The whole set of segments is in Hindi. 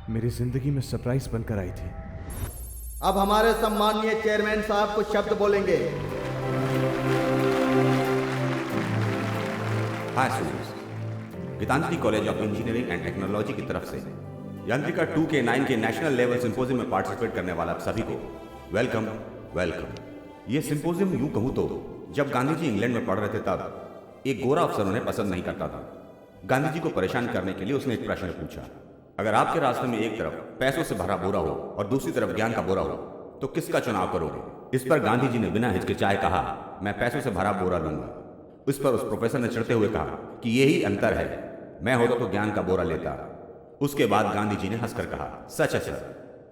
मेरी जिंदगी में सरप्राइज बनकर आई थी। अब हमारे सम्माननीय चेयरमैन साहब कुछ शब्द बोलेंगे। Hi students, Geethanjali college of engineering and technology की तरफ से यांत्रिका 2K9 के नेशनल लेवल सिंपोजियम में पार्टिसिपेट करने वाला आप सभी को वेलकम वेलकम। ये सिंपोजियम यूं कहूं तो जब गांधी जी इंग्लैंड में पढ़ रहे थे तब एक गोरा अफसर उन्हें पसंद नहीं करता था। गांधी जी को परेशान करने के लिए उसने एक प्रश्न पूछा, अगर आपके रास्ते में एक तरफ पैसों से भरा बोरा हो और दूसरी तरफ ज्ञान का बोरा हो तो किसका चुनाव करोगे? इस पर गांधी जी ने बिना हिचकिचाए कहा, मैं पैसों से भरा बोरा लूंगा। उस पर उस प्रोफेसर ने चिढ़ते हुए कहा कि यही अंतर है, मैं होता तो ज्ञान का बोरा लेता। उसके बाद गांधी जी ने हंसकर कहा, सच है सर,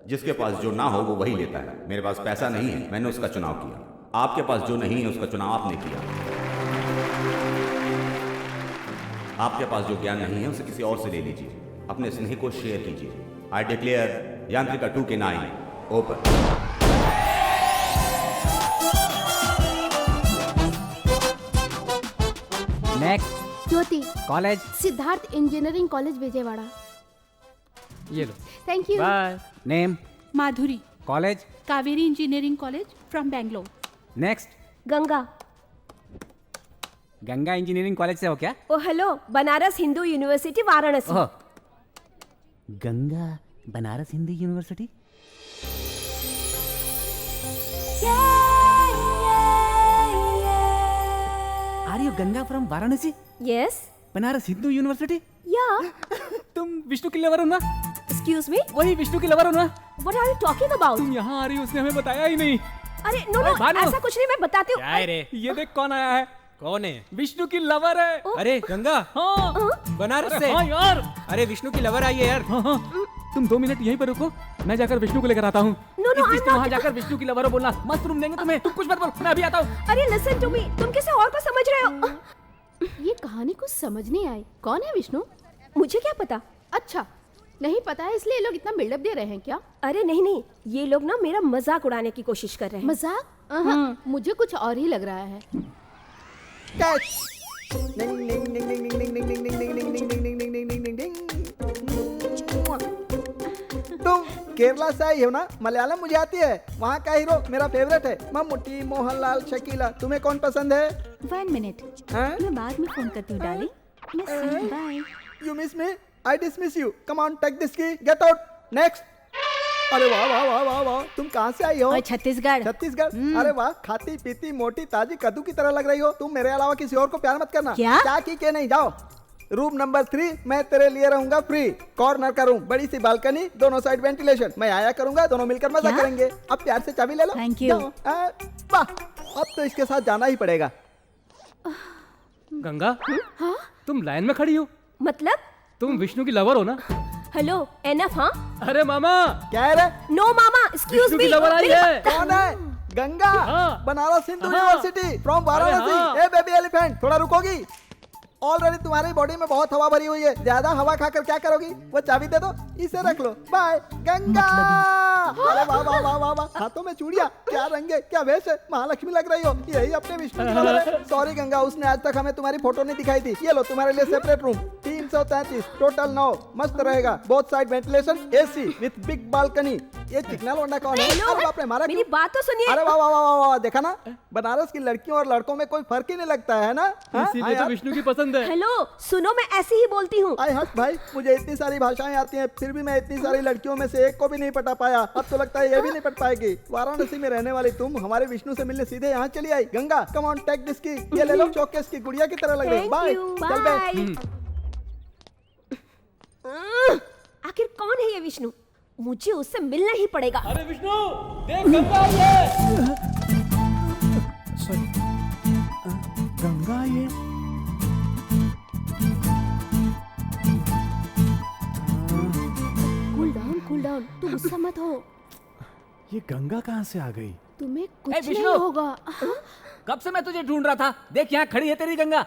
जिसके पास जो ना हो वो वही लेता है। मेरे पास पैसा नहीं है, मैंने उसका चुनाव किया। आपके पास जो नहीं है उसका चुनाव आपने किया। आपके पास जो ज्ञान नहीं है उसे किसी और से ले लीजिए, अपने स्नेह को शेयर कीजिए। I declare Yantrika 2K9 open. Next Jyoti, college. Siddhartha engineering college Vijayawada. ये लो। Thank you. Bye. Name Madhuri, college Kaveri engineering college from Bangalore. Next Ganga. Ganga engineering college से हो क्या? Oh hello, Banaras Hindu university Varanasi. Oh, Ganga Banaras Hindi university. Are you Ganga from Varanasi? Yes. Banaras Hindu university. Yeah. तुम विष्णु की लवर हो ना? एक्सक्यूज मी, वही विष्णु की लवर हो ना? What are you talking about? तुम यहाँ आ रही हो उसने हमें बताया ही नहीं। अरे नो नो, भानु। ऐसा कुछ नहीं, मैं बताती हूँ। क्या है रे? ये देख कौन आया है। कौन है? विष्णु की लवर है। अरे गंगा, हाँ बनारस से। हाँ यार। अरे विष्णु की लवर आई है यार। हाँ हाँ, तुम 2 मिनट यहीं पर रुको, मैं जाकर विष्णु को लेकर आता हूँ। No, no, I'm वहाँ not- जाकर विष्णु की लवर हो बोलना, मस्त रूम देंगे तुम्हें। तुम कुछ मत बोल, मैं अभी आता हूँ। अरे लिसन टू मी, तुम किसी और को समझ रहे हो। ये कहानी कुछ समझ नहीं आई। कौन है विष्णु? मुझे क्या पता। अच्छा, नहीं पता है इसलिए ये लोग इतना बिल्डअप दे रहे हैं क्या? अरे नहीं नहीं, ये लोग ना मेरा मजाक उड़ाने की कोशिश कर रहे हैं। मजाक? मुझे कुछ और ही लग रहा है। तुम केरला से आई हो ना? मलयालम मुझे आती है। वहाँ का हीरो मेरा फेवरेट है, मम्मूटी, मोहनलाल, शकीला। तुम्हें कौन पसंद है? 1 मिनट, मैं बाद में फोन करती हूँ darling. Bye. You miss me? I dismiss you. Come on, take this key. Get out. Next. अरे वाह वाह वाह वाह वाह, तुम कहाँ से आई हो? और छत्तीसगढ़। छत्तीसगढ़। अरे वाह, खाती पीती मोटी ताजी कद्दू की तरह लग रही हो। तुम मेरे अलावा किसी और को प्यार मत करना। क्या की के नहीं, जाओ। रूम नंबर 3 मैं तेरे लिए रहूंगा फ्री। कॉर्नर का रूम, बड़ी सी बालकनी, दोनों साइड वेंटिलेशन। मैं आया करूंगा, दोनों मिलकर मजा करेंगे। अब प्यार से चाबी ले लो। Thank you. वाह, अब तो इसके साथ जाना ही पड़ेगा। गंगा, तुम लाइन में खड़ी हो? मतलब? तुम विष्णु की लवर हो ना? Hello, enough. हाँ। अरे मामा, क्या है रे? नो मामा, एक्सक्यूज विष्णु मी। की लवर आई है। कौन है? गंगा, हाँ। बनारस हिंदू हाँ। University from Varanasi. हाँ। ए बेबी एलिफेंट, थोड़ा रुकोगी? ऑलरेडी तुम्हारी बॉडी में बहुत हवा भरी हुई है, ज्यादा हवा खाकर क्या करोगी? वो चाबी दे दो, इसे रख लो। बाय गंगा। अरे वाह वाह वाह वाह वाह, हाथों में चूड़ियां, क्या रंग है, क्या वेश है, महालक्ष्मी लग रही हो। यही अपने विष्णु की लवर है। सॉरी गंगा, उसने आज तक हमें तुम्हारी फोटो नहीं दिखाई थी। ये लो तुम्हारे लिए सेपरेट रूम, 333, टोटल 9। मस्त रहेगा, both side ventilation, AC with big balcony. ये चिकना लौंडा कौन है? हेलो, अरे बाप रे, मारा मेरी क्यों? बात तो सुनिए। अरे वाह वाह वाह वाह वाह, देखा ना, बनारस की लड़कियों और लड़कों में कोई फर्क ही नहीं लगता है ना। हाँ, इसीलिए तो यार। विष्णु की पसंद है। हेलो सुनो, मैं ऐसे ही बोलती हूँ। आए हट भाई, मुझे इतनी सारी भाषाएं आती हैं, फिर भी मैं इतनी सारी लड़कियों में से एक को भी नहीं पटा पाया। अब तो लगता है ये भी नहीं पट पाएगी। वाराणसी में रहने वाली तुम हमारे विष्णु से मिलने सीधे यहाँ चली आई। Ganga, come on, take this key. ये ले लो, शोकेस की गुड़िया की तरह लग रही है। Thank bye, you. चल बे। आखिर कौन है ये विष्णु? मुझे उससे मिलना ही पड़ेगा। अरे विष्णु, देख गंगा आई है। गंगा ये कूल डाउन, तुम गुस्सा मत हो। ये गंगा कहाँ से आ गई? तुम्हें कुछ ए, नहीं विष्णु! होगा। कब से मैं तुझे ढूंढ रहा था। देख यहाँ खड़ी है तेरी गंगा।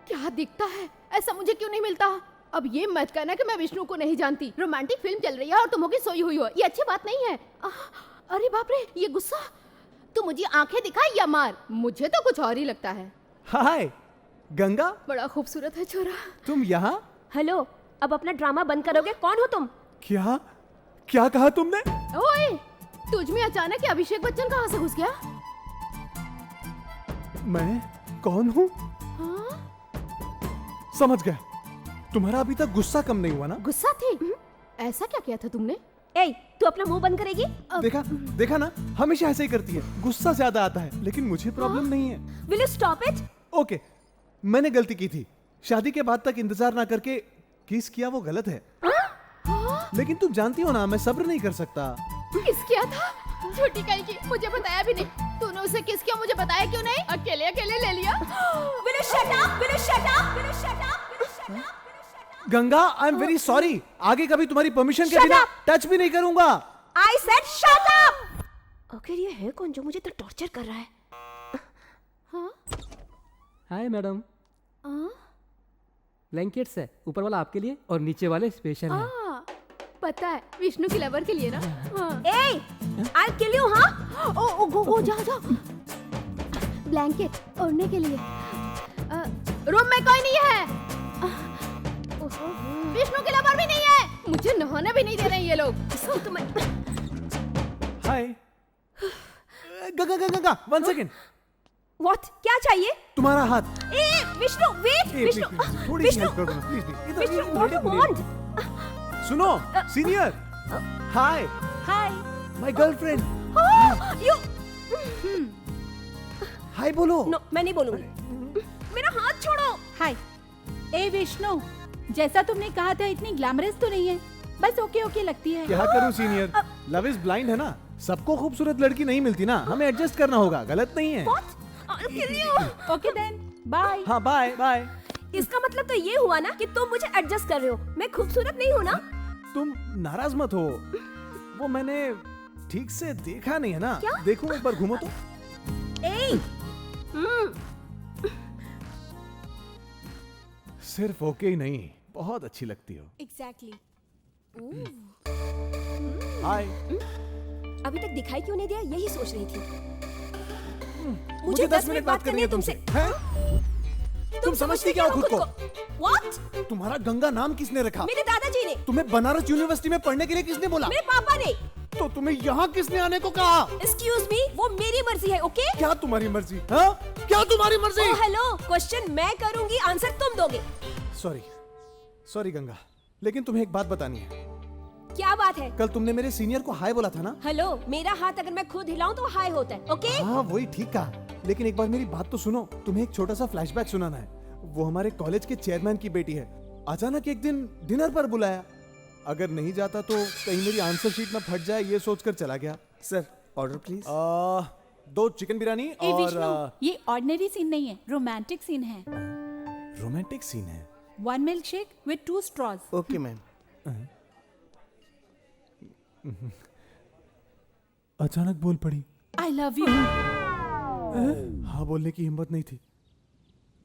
क्या दिखता है? ऐसा मुझे क्यों नहीं मिलता? अब ये मत कहना कि मैं विष्णु को नहीं जानती। रोमांटिक फिल्म चल रही है और तुम होगी सोई हुई हो, ये अच्छी बात नहीं है। अरे बाप रे, ये गुस्सा। तू मुझे आंखें दिखा या मार, मुझे तो कुछ और ही लगता है। हाय गंगा, बड़ा खूबसूरत है छोरा। तुम यहाँ? हेलो, अब अपना ड्रामा बंद करोगे? कौन हो तुम? क्या क्या कहा तुमने? ओए, तुझ में अचानक अभिषेक बच्चन कहाँ से घुस गया? मैं कौन हूँ? समझ गया। तुम्हारा अभी तक गुस्सा कम नहीं हुआ ना? गुस्सा थी? ऐसा क्या किया था तुमने? ए, तू अपना मुंह बंद करेगी? देखा देखा ना, हमेशा ऐसे ही करती है, गुस्सा ज्यादा आता है, लेकिन मुझे प्रॉब्लम नहीं है। Will you stop it? Okay, मैंने गलती की थी। शादी के बाद तक इंतजार ना करके किस किया वो गलत है। लेकिन तुम जानती हो ना, मैं सब्र नहीं कर सकता। किस किया था? झूठी कहीं की, मुझे बताया भी नहीं। तूने उसे किस किया, मुझे बताया क्यों नहीं? अकेले अकेले ले लिया। Will you shut up? Will you shut up? Will you shut up? Will you shut up? Ganga, I am very sorry. आगे कभी तुम्हारी परमिशन के Shut बिना up! टच भी नहीं करूंगा। I said shut up! आखिर ये है कौन जो मुझे तो टॉर्चर कर रहा है? हाय मैडम, ब्लैंकेट्स है, ऊपर वाला आपके लिए और नीचे वाले स्पेशल है। पता है, विष्णु की लवर के लिए ना। Hey, I'll kill you, हाँ? ओ गो जा जा। ब्लैंकेट ओढ़ने के लिए। रूम में कोई नहीं है। विष्णु की लवर भी नहीं है। मुझे नहाने भी नहीं दे रहे हैं ये लोग। तो मैं हाय गंगा गंगा गंगा, 1 सेकंड। What? क्या चाहिए? तुम्हारा हाथ। ए, विष्णु, wait, विष्णु, थोड़ी सी हेल्प कर दो ना, please please. Vishnu, what do you want? सुनो, senior. Hi Hi. My girlfriend. Oh, you. हाय बोलो। No, मैं नहीं बोलूंगी। मेरा हाथ छोड़ो। हाय। ए विष्णु, जैसा तुमने कहा था इतनी ग्लैमरस तो नहीं है, बस ओके ओके लगती है। क्या करूं सीनियर, लव इज ब्लाइंड है ना, सबको खूबसूरत लड़की नहीं मिलती ना, हमें एडजस्ट करना होगा। गलत नहीं है। What? I'll kill you. Okay then, bye. हाँ बाय बाय। इसका मतलब तो ये हुआ ना कि तुम मुझे एडजस्ट कर रहे हो। मैं खूबसूरत नहीं हूँ ना? तुम नाराज मत हो, वो मैंने ठीक से देखा नहीं है ना। क्या? देखो एक बार घूमो तो। ए, सिर्फ ओके ही नहीं, बहुत अच्छी लगती हो। एग्जैक्टली। हाय। अभी तक दिखाई क्यों नहीं दिया, यही सोच रही थी। मुझे 10 मिनट बात करनी है तुमसे। हैं? तुम समझती क्या हो खुद को? What? तुम्हारा गंगा नाम किसने रखा? मेरे दादाजी ने। तुम्हें बनारस यूनिवर्सिटी में पढ़ने के लिए किसने बोला? मेरे पापा ने। तो तुम्हें यहाँ किसने आने को कहा? Excuse me, वो मेरी मर्जी है, ओके? क्या तुम्हारी मर्जी? हाँ? क्या तुम्हारी मर्जी? Oh, hello, क्वेश्चन मैं करूंगी, आंसर तुम दोगे। सॉरी सॉरी गंगा, लेकिन तुम्हें एक बात बतानी है। क्या बात है? कल तुमने मेरे सीनियर को हाय बोला था ना? हेलो, मेरा हाथ अगर मैं खुद हिलाऊं तो हाय होता है, ओके? हाँ वही ठीक कहा, लेकिन एक बार मेरी बात तो सुनो। तुम्हें एक छोटा सा फ्लैशबैक सुनाना है। वो हमारे कॉलेज के चेयरमैन की बेटी है। अचानक एक दिन डिनर पर बुलाया। अगर नहीं जाता तो कहीं मेरी आंसर शीट ना फट जाए, ये सोचकर चला गया। Sir order please. 2 chicken biryani ए विष्णु, और ये ऑर्डिनरी सीन नहीं है, रोमांटिक सीन है। रोमांटिक सीन है। 1 milk shake with 2 straws. Okay ma'am. अचानक बोल पड़ी। I love you. हाँ बोलने की हिम्मत नहीं थी,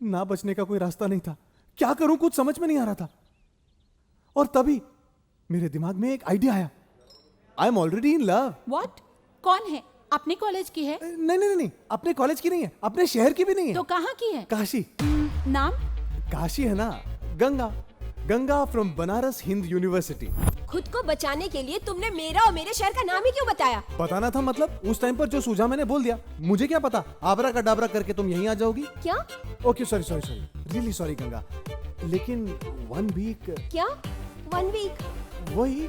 ना बचने का कोई रास्ता नहीं था। क्या करूं, कुछ समझ में नहीं आ रहा था। और तभी मेरे दिमाग में एक आइडिया आया। I am already in love. What? कौन है? अपने कॉलेज की है? नहीं नहीं नहीं, अपने कॉलेज की नहीं है, अपने शहर की भी नहीं है। तो कहाँ की है? काशी। नाम? काशी है ना, गंगा। Ganga from Banaras Hind university. खुद को बचाने के लिए तुमने मेरा और मेरे शहर का नाम ही क्यों बताया? बताना था मतलब, उस टाइम पर जो सूझा मैंने बोल दिया। मुझे क्या पता आबरा का डाबरा करके तुम यहीं आ जाओगी। क्या? Okay sorry sorry sorry, really sorry Ganga. लेकिन 1 वीक। क्या 1 वीक? वही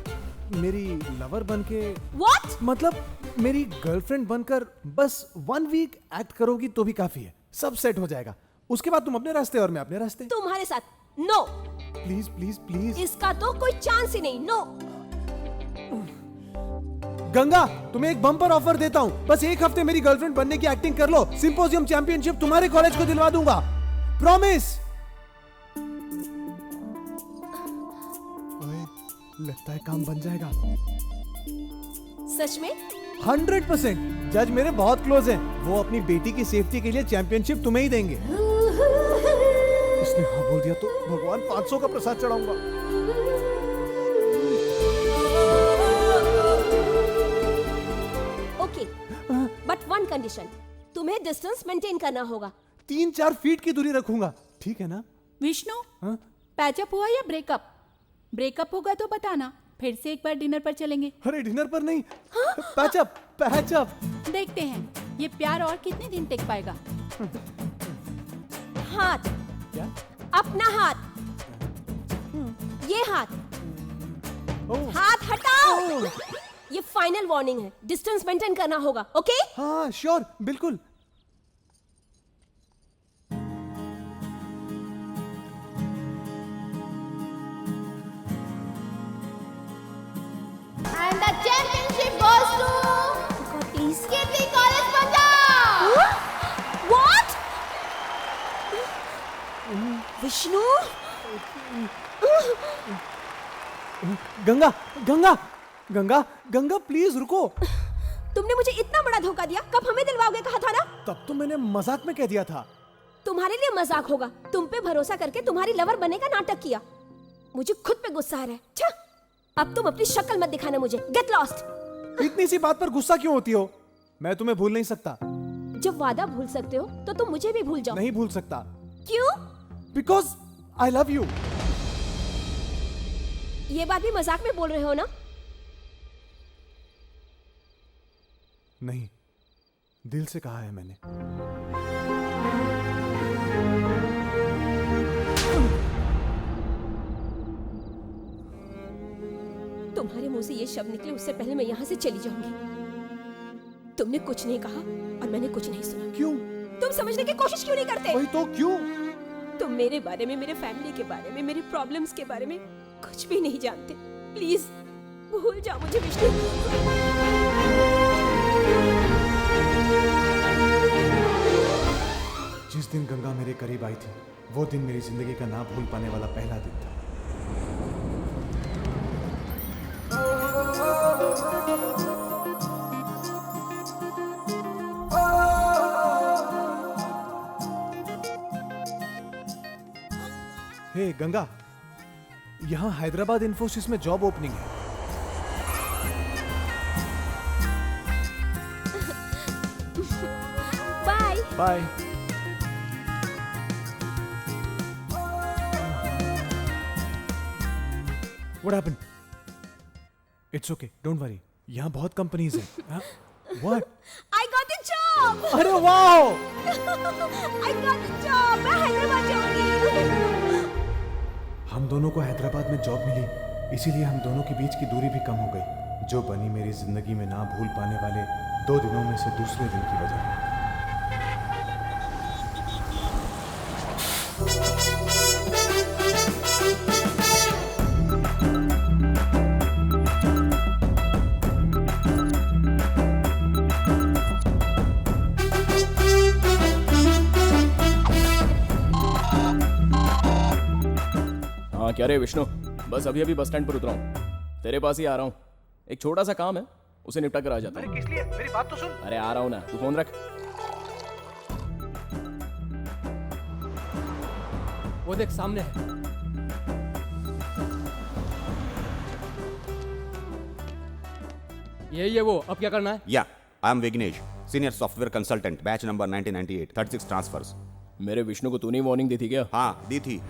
मेरी लवर बनके, What? मतलब मेरी गर्लफ्रेंड बनकर बस 1 वीक एक्ट करोगी तो भी काफी है, सब सेट हो जाएगा। उसके बाद तुम अपने रास्ते और मैं अपने रास्ते। तुम्हारे साथ नो। Please please please. इसका तो कोई चांस ही नहीं, नो। गंगा, तुम्हें एक बम्पर ऑफर देता हूँ, बस 1 हफ्ते मेरी गर्लफ्रेंड बनने की एक्टिंग कर लो, सिंपोजियम चैंपियनशिप तुम्हारे कॉलेज को दिलवा दूंगा, प्रॉमिस। लगता है काम बन जाएगा। सच में? 100%। जज मेरे बहुत क्लोज हैं, वो अपनी बेटी की सेफ्टी के लिए चैंपियनशिप तुम्हें ही देंगे। उसने हाँ बोल दिया तो भगवान 500 का प्रसाद चढ़ाऊंगा। ओके, बट वन कंडीशन, तुम्हें डिस्टेंस मेंटेन करना होगा। 3-4 फीट की दूरी रखूंगा, ठीक है ना? विष्णु, हाँ? पैचअप हुआ या ब्रेकअप? ब्रेकअप होगा तो बताना, फिर से एक बार डिनर पर चलेंगे। अरे डिनर पर नहीं, पैचअप पैचअप। देखते हैं ये प्यार और कितने दिन टिक पाएगा। हाथ, क्या? अपना हाथ, ये हाथ, ओह, हाथ हटाओ। ये फाइनल वार्निंग है, डिस्टेंस मेंटेन करना होगा, ओके? हाँ श्योर, बिल्कुल। And the championship goes to God, please. Kirti College Punjab. What? Vishnu, Ganga Ganga Ganga Ganga please रुको। तुमने मुझे इतना बड़ा धोखा दिया, कब हमें दिलवाओगे कहा था ना? तब तो मैंने मजाक में कह दिया था। तुम्हारे लिए मजाक होगा, तुम पे भरोसा करके तुम्हारी लवर बनने का नाटक किया। मुझे खुद पे गुस्सा आ रहा है। छा, अब तुम अपनी शक्ल मत दिखाना मुझे। Get lost. इतनी सी बात पर गुस्सा क्यों होती हो? मैं तुम्हें भूल नहीं सकता। जब वादा भूल सकते हो तो तुम मुझे भी भूल जाओ। नहीं भूल सकता। क्यों? Because I love you. ये बात भी मजाक में बोल रहे हो ना? नहीं, दिल से कहा है मैंने। तुम्हारे मुंह से ये शब्द निकले उससे पहले मैं यहाँ से चली जाऊंगी। तुमने कुछ नहीं कहा और मैंने कुछ नहीं सुना। क्यों? तुम समझने की कोशिश क्यों नहीं करते? वही तो, क्यों? तुम मेरे बारे में, मेरे फैमिली के बारे में, मेरे प्रॉब्लम्स के बारे में कुछ भी नहीं जानते। प्लीज भूल जाओ मुझे विष्णु। जिस दिन गंगा मेरे करीब आई थी, वो दिन मेरी जिंदगी का ना भूल पाने वाला पहला दिन था। हे गंगा, यहाँ हैदराबाद इंफोसिस में जॉब ओपनिंग है। Bye. Bye. What happened? It's okay, don't worry. यहाँ बहुत कंपनीज हैं। हाँ? What? I got the job. अरे वाह! I got the job. मैं हैदराबाद जाऊंगी। हम दोनों को हैदराबाद में जॉब मिली, इसीलिए हम दोनों के बीच की दूरी भी कम हो गई, जो बनी मेरी जिंदगी में ना भूल पाने वाले 2 दिनों में से दूसरे दिन की वजह। हाँ क्या रे विष्णु, बस अभी अभी बस स्टैंड पर उतरा हूँ, तेरे पास ही आ रहा हूँ। एक छोटा सा काम है, उसे निपटा कर आ जाता हूँ। किस लिए? मेरी बात तो सुन। अरे आ रहा हूँ ना, तू फोन रख। वो देख सामने है। यही है वो, अब क्या करना है? या I am Vighnesh, senior software consultant, batch number 1998, 36 transfers. मेरे विष्णु को तूने वार्निंग दी थी क्या? हाँ दी थी,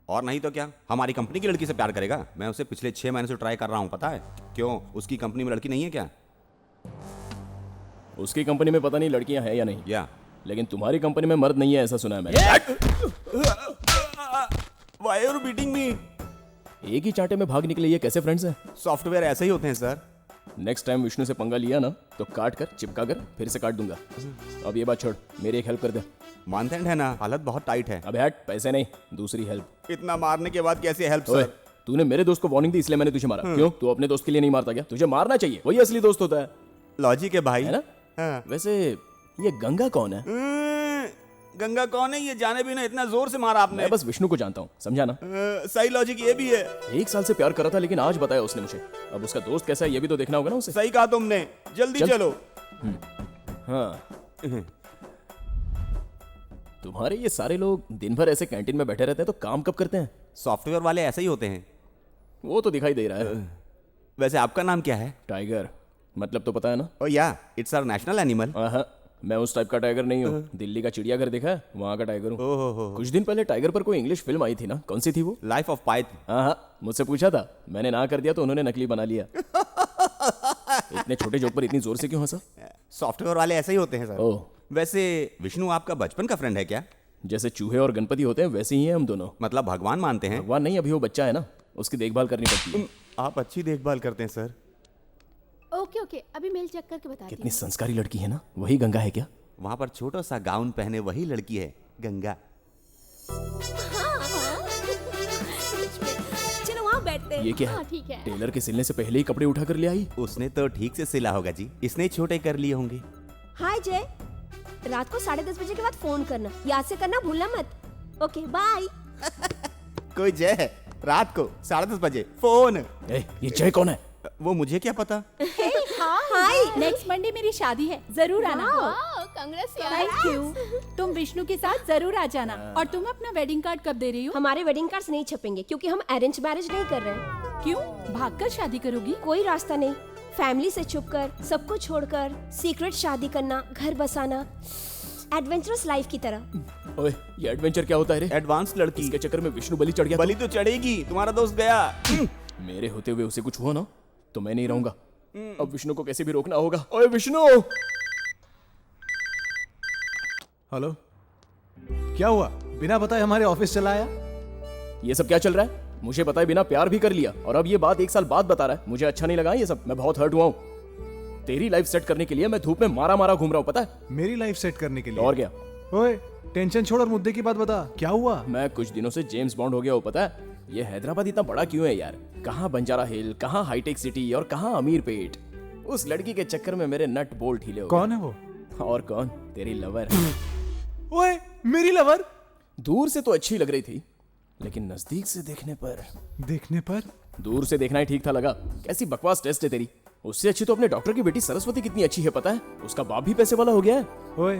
और नहीं तो क्या, हमारी कंपनी की लड़की से प्यार करेगा? मैं उसे पिछले 6 महीने से ट्राई कर रहा हूँ, पता है क्यों? उसकी कंपनी में लड़की नहीं है क्या? उसकी कंपनी में पता नहीं लड़कियां हैं या नहीं, या लेकिन तुम्हारी कंपनी में मर्द नहीं है ऐसा सुना है मैंने। Why are you beating me? एक ही चांटे में भाग निकले, ये कैसे फ्रेंड्स हैं? सॉफ्टवेयर ऐसे ही होते हैं सर। नेक्स्ट टाइम विष्णु से पंगा लिया ना तो काट कर चिपका कर फिर से काट दूंगा। अब ये बात छोड़, मेरी एक हेल्प कर दे। मानते हैं ना, हालत बहुत टाइट है। अब हट, पैसे नहीं, दूसरी हेल्प। इतना मारने के बाद कैसे हेल्प ओए, सर? तूने मेरे दोस्त को वार्निंग दी इसलिए मैंने तुझे मारा। क्यों? तू अपने दोस्त के लिए नहीं मारता क्या? तुझे मारना चाहिए, वही असली दोस्त होता है। लॉजिक है भाई, है ना? हाँ। वैसे ये गंगा कौन है? गंगा कौन है ये जाने भी ना, इतना जोर से मारा आपने। मैं बस विष्णु को जानता हूँ, समझा ना? सही लॉजिक ये भी है। 1 साल से प्यार कर रहा था लेकिन आज बताया उसने मुझे। अब उसका दोस्त कैसा है ये भी तो देखना होगा ना उसे। सही कहा तुमने, जल्दी चल। चलो। हाँ तुम्हारे ये सारे लोग दिन भर ऐसे कैंटीन में बैठे रहते हैं तो काम कब करते हैं? सॉफ्टवेयर वाले ऐसे ही होते हैं। वो तो दिखाई दे रहा है। वैसे आपका नाम क्या है? टाइगर, मतलब तो पता है ना? ओ या, इट्स आवर नेशनल एनिमल। हाँ, मैं उस टाइप का टाइगर नहीं हूँ। दिल्ली का चिड़ियाघर देखा है, वहाँ का टाइगर हूँ। कुछ दिन पहले टाइगर पर कोई इंग्लिश फिल्म आई थी ना, कौन सी थी वो? Life of Python. हाँ, मुझसे पूछा था, मैंने ना कर दिया तो उन्होंने नकली बना लिया। इतने छोटे जोक पर इतनी जोर से क्यों हंसा? सॉफ्टवेयर वाले ऐसे ही होते हैं सर। ओह, वैसे विष्णु आपका बचपन का फ्रेंड है क्या? जैसे चूहे और गणपति होते हैं वैसे ही हैं हम दोनों। मतलब भगवान मानते हैं? भगवान नहीं, अभी वो बच्चा है ना, उसकी देखभाल करनी पड़ती है। आप अच्छी देखभाल करते हैं सर। ओके ओके, अभी मेल चेक करके बता कितनी संस्कारी लड़की है ना। वही गंगा है क्या? वहां पर छोटा सा गाउन पहने वही लड़की है, गंगा। चलो वहाँ बैठते हैं। ये क्या हाँ है? ठीक है। टेलर के सिलने से पहले ही कपड़े उठा कर ले आई। उसने तो ठीक से सिला होगा जी, इसने छोटे कर लिए होंगे। हाय जय, रात को 10:30 बजे के बाद फोन करना, याद से करना, भूलना मत। Okay bye. कोई जय है रात को 10:30 बजे फोन? ए, ये जय कौन है? वो मुझे क्या पता। हाय। नेक्स्ट मंडे मेरी शादी है, जरूर आना। Congress thank you. तुम विष्णु के साथ जरूर आ जाना। और तुम अपना वेडिंग कार्ड कब दे रही हो? हमारे वेडिंग कार्ड्स नहीं छपेंगे क्योंकि हम अरेंज मैरिज नहीं कर रहे हैं। क्यों? भागकर शादी करोगी? कोई रास्ता नहीं, फैमिली से छुपकर, सबको छोड़कर, सीक्रेट शादी करना, घर बसाना, एडवेंचरस लाइफ की तरह। ओए, ये एडवेंचर क्या होता है रे? एडवांस लड़की। इसके चक्कर में विष्णु बलि चढ़ गया। बलि तो चढ़ेगी, तुम्हारा दोस्त गया। मेरे होते हुए उसे कुछ हुआ ना तो मैं नहीं रहूंगा। अब विष्णु को कैसे भी रोकना होगा। ओए विष्णु! हेलो, क्या हुआ? बिना बताए हमारे ऑफिस चला आया? ये सब क्या चल रहा है? मुझे बताए बिना प्यार भी कर लिया और अब ये बात 1 साल बाद बता रहा है। मुझे अच्छा नहीं लगा ये सब, मैं बहुत हर्ट हुआ हूँ। तेरी लाइफ सेट करने के लिए मैं धूप में मारा मारा घूम रहा हूँ, पता है? मेरी लाइफ सेट करने के लिए? और क्या? ओए, टेंशन छोड़ और मुद्दे की बात बता, क्या हुआ? मैं कुछ दिनों से जेम्स बॉन्ड हो गया हूँ, पता है? ये हैदराबाद इतना बड़ा क्यों है यार? कहाँ बंजारा हिल, कहाँ हाईटेक सिटी और कहाँ अमीर पेट। उस लड़की के चक्कर में मेरे नट बोल्ट हिले हो गए। कौन है वो? और कौन? तेरी लवर। ओए, मेरी लवर? दूर से तो अच्छी लग रही थी लेकिन नजदीक से देखने पर दूर से देखना ही ठीक था लगा। कैसी बकवास टेस्ट है तेरी। उससे अच्छी तो अपने डॉक्टर की बेटी सरस्वती कितनी अच्छी है, पता है? उसका बाप भी पैसे वाला हो गया है। ओए,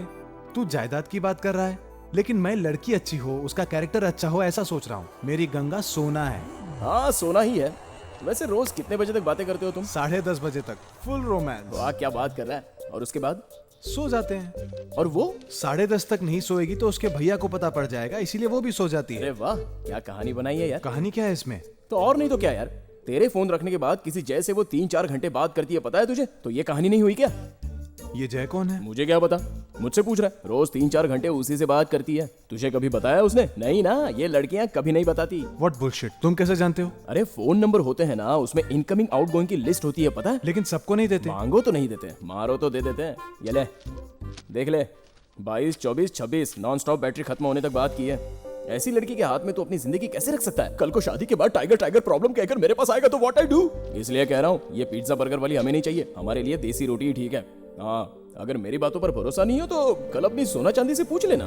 तू जायदाद की बात कर रहा है, लेकिन मैं लड़की अच्छी हो, उसका कैरेक्टर अच्छा हो ऐसा सोच रहा हूँ। मेरी गंगा सोना है। हाँ, सोना ही है। वैसे रोज कितने बजे तक बातें करते हो तुम? 10:30 बजे तक फुल रोमांस। वाह, क्या बात कर रहा है। और उसके बाद? सो जाते हैं। और वो 10:30 तक नहीं सोएगी तो उसके भैया को पता पड़ जाएगा, इसीलिए वो भी सो जाती अरे है। वाह, क्या कहानी बनाई है यार। कहानी क्या है इसमें? तो और नहीं तो क्या यार, तेरे फोन रखने के बाद किसी जय से वो 3-4 घंटे बात करती है, पता है तुझे? तो ये कहानी नहीं हुई क्या? ये जय कौन है? मुझे क्या पता, मुझसे पूछ रहा है। रोज 3-4 घंटे उसी से बात करती है। तुझे कभी बताया उसने? नहीं ना, ये लड़कियां कभी नहीं बताती। व्हाट बुलशिट, तुम कैसे जानते हो? अरे फोन नंबर होते हैं ना, उसमें इनकमिंग आउटगोइंग की लिस्ट होती है, पता है? लेकिन सबको नहीं देते। मांगो तो नहीं देते, मारो तो दे देते हैं। ये ले, देख ले, 22, 24, 26 नॉन स्टॉप बैटरी खत्म होने तक बात की है। ऐसी लड़की के हाथ में तो अपनी जिंदगी कैसे रख सकता है? कल को शादी के बाद टाइगर टाइगर प्रॉब्लम कहकर मेरे पास आएगा तो व्हाट आई डू? इसलिए कह रहा हूँ, ये पिज्जा बर्गर वाली हमें नहीं चाहिए। हमारे लिए देसी रोटी ही ठीक है। हाँ, अगर मेरी बातों पर भरोसा नहीं हो तो कल अपनी सोना चांदी से पूछ लेना।